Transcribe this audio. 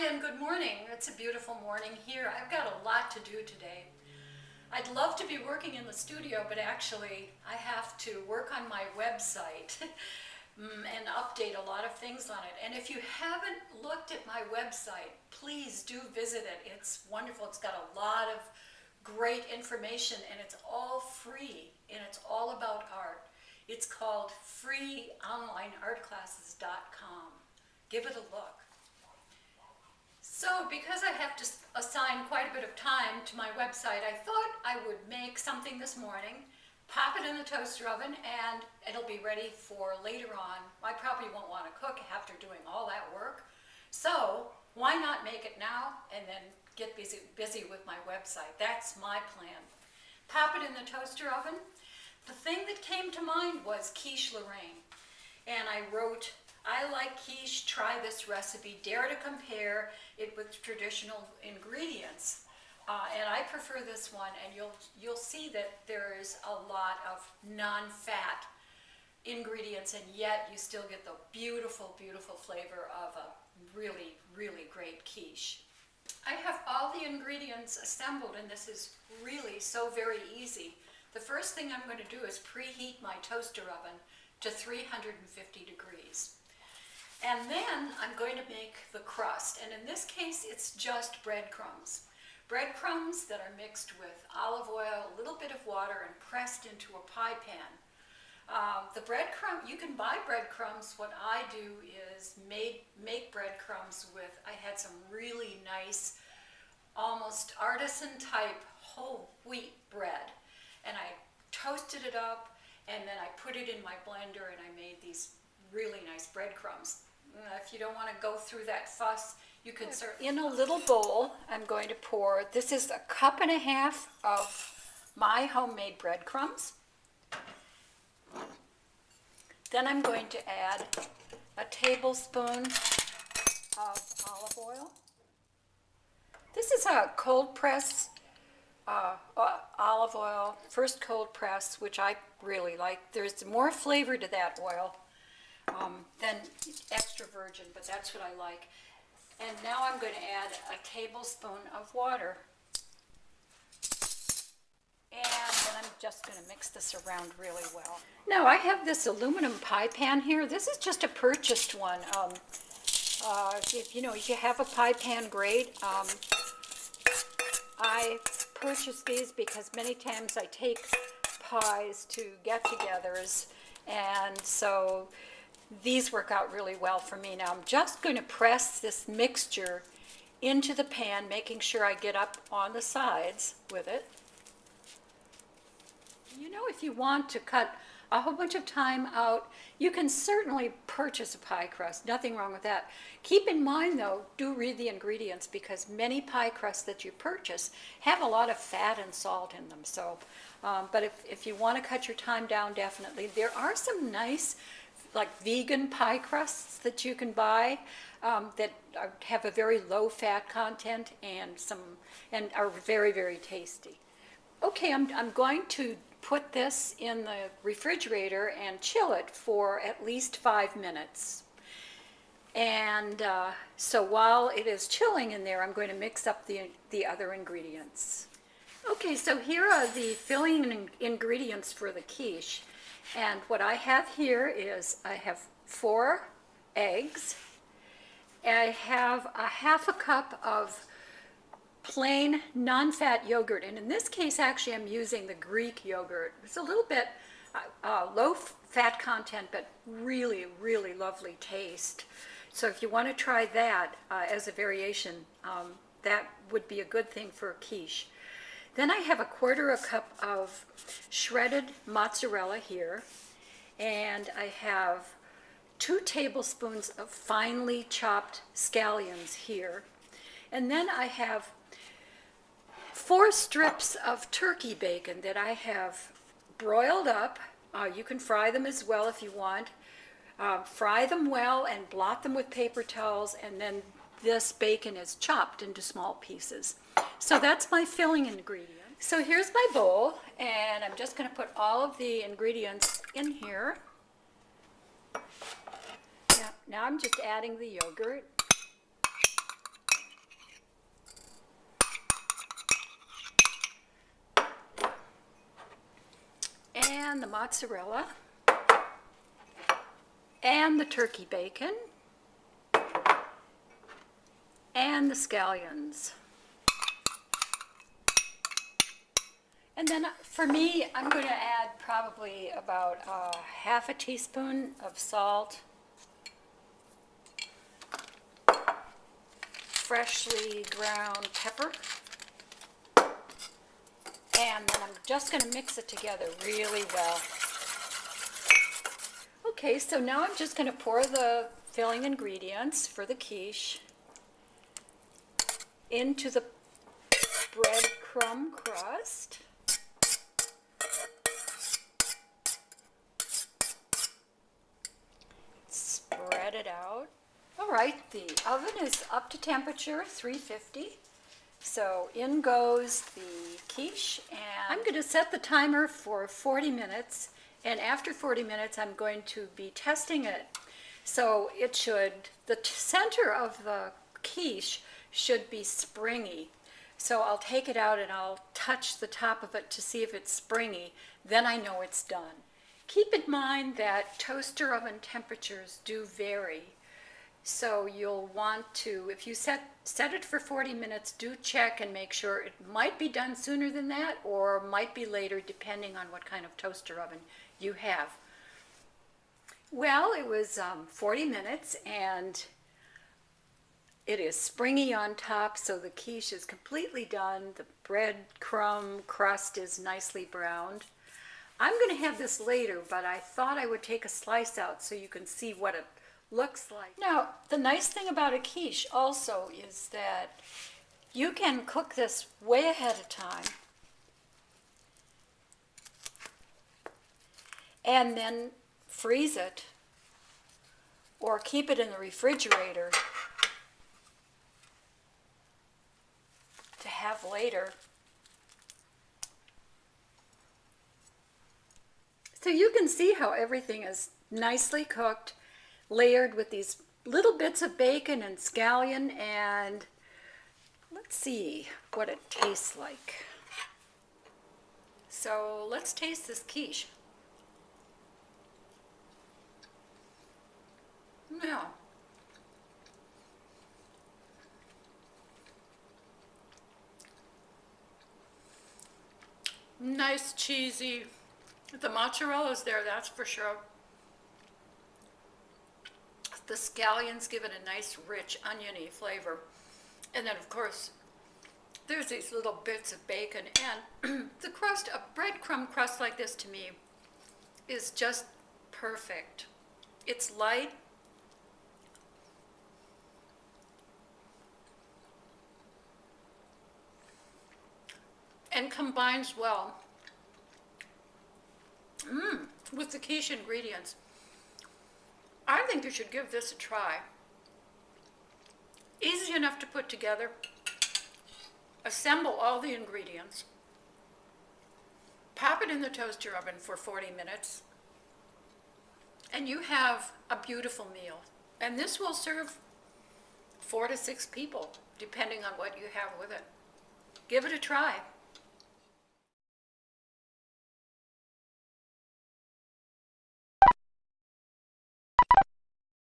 Hi and good morning. It's a beautiful morning here. I've got a lot to do today. I'd love to be working in the studio, but actually I have to work on my website and update a lot of things on it. And if you haven't looked at my website, please do visit it. It's wonderful. It's got a lot of great information and it's all free and it's all about art. It's called freeonlineartclasses.com. Give it a look. So because I have to assign quite a bit of time to my website, I thought I would make something this morning, pop it in the toaster oven, and it'll be ready for later on. I probably won't want to cook after doing all that work. So why not make it now and then get busy with my website? That's my plan. Pop it in the toaster oven. The thing that came to mind was Quiche Lorraine. And I wrote, I like quiche, try this recipe, dare to compare it with traditional ingredients. And I prefer this one, and you'll see that there is a lot of non-fat ingredients, and yet you still get the beautiful, beautiful flavor of a really, really great quiche. I have all the ingredients assembled, and this is really so very easy. The first thing I'm going to do is preheat my toaster oven to 350 degrees. And then I'm going to make the crust, and in this case it's just breadcrumbs. Breadcrumbs that are mixed with olive oil, a little bit of water, and pressed into a pie pan. The breadcrumb, you can buy breadcrumbs. What I do is make breadcrumbs with, I had some really nice, almost artisan type whole wheat bread, and I toasted it up, and then I put it in my blender, and I made these really nice breadcrumbs. If you don't want to go through that fuss, you can certainly... In a little bowl, I'm going to pour, this is 1.5 cups of my homemade breadcrumbs. Then I'm going to add a tablespoon of olive oil. This is a cold press olive oil, first cold press, which I really like. There's more flavor to that oil than extra virgin, but that's what I like. And now I'm going to add a tablespoon of water. And then I'm just going to mix this around really well. Now I have this aluminum pie pan here. This is just a purchased one. If you have a pie pan, great. I purchase these because many times I take pies to get-togethers, and so these work out really well for me. Now I'm just going to press this mixture into the pan, making sure I get up on the sides with it. If you want to cut a whole bunch of time out, you can certainly purchase a pie crust. Nothing wrong with that. Keep in mind, though, do read the ingredients, because many pie crusts that you purchase have a lot of fat and salt in them. So, but if you want to cut your time down, definitely. There are some nice, like vegan pie crusts that you can buy that have a very low fat content and are very, very tasty. Okay, I'm going to put this in the refrigerator and chill it for at least 5 minutes. And so while it is chilling in there, I'm going to mix up the other ingredients. Okay, so here are the filling ingredients for the quiche. And what I have here is I have 4 eggs. I have a 1/2 cup of plain non-fat yogurt, and in this case actually I'm using the Greek yogurt. It's a little bit low fat content, but really, really lovely taste. So if you want to try that as a variation, that would be a good thing for a quiche. Then I have a 1/4 cup of shredded mozzarella here, and I have 2 tablespoons of finely chopped scallions here, and then I have 4 strips of turkey bacon that I have broiled up. You can fry them as well if you want. Fry them well and blot them with paper towels, and then this bacon is chopped into small pieces. So that's my filling ingredient. So here's my bowl, and I'm just going to put all of the ingredients in here. Now I'm just adding the yogurt. and the mozzarella and the turkey bacon and the scallions. And then for me, I'm going to add probably about half a teaspoon of salt, freshly ground pepper, and then I'm just going to mix it together really well. Okay, so now I'm just going to pour the filling ingredients for the quiche into the breadcrumb crust. Spread it out. All right, the oven is up to temperature 350. So in goes the quiche, and I'm going to set the timer for 40 minutes. And after 40 minutes, I'm going to be testing it. So it should, the center of the quiche should be springy. So I'll take it out and I'll touch the top of it to see if it's springy. Then I know it's done. Keep in mind that toaster oven temperatures do vary. So you'll want to, if you set it for 40 minutes, do check and make sure it might be done sooner than that or might be later depending on what kind of toaster oven you have. Well, it was 40 minutes and it is springy on top, so the quiche is completely done. The breadcrumb crust is nicely browned. I'm going to have this later, but I thought I would take a slice out so you can see what it looks like. Now, the nice thing about a quiche also is that you can cook this way ahead of time and then freeze it or keep it in the refrigerator to have later. So you can see how everything is nicely cooked, layered with these little bits of bacon and scallion, and let's see what it tastes like. So let's taste this quiche. Yeah. Nice cheesy. The mozzarella's there, that's for sure. The scallions give it a nice, rich, oniony flavor. And then, of course, there's these little bits of bacon. And the crust, a breadcrumb crust like this to me is just perfect. It's light. And combines well with the quiche ingredients. I think you should give this a try. Easy enough to put together. Assemble all the ingredients. Pop it in the toaster oven for 40 minutes. And you have a beautiful meal. And this will serve 4 to 6 people, depending on what you have with it. Give it a try.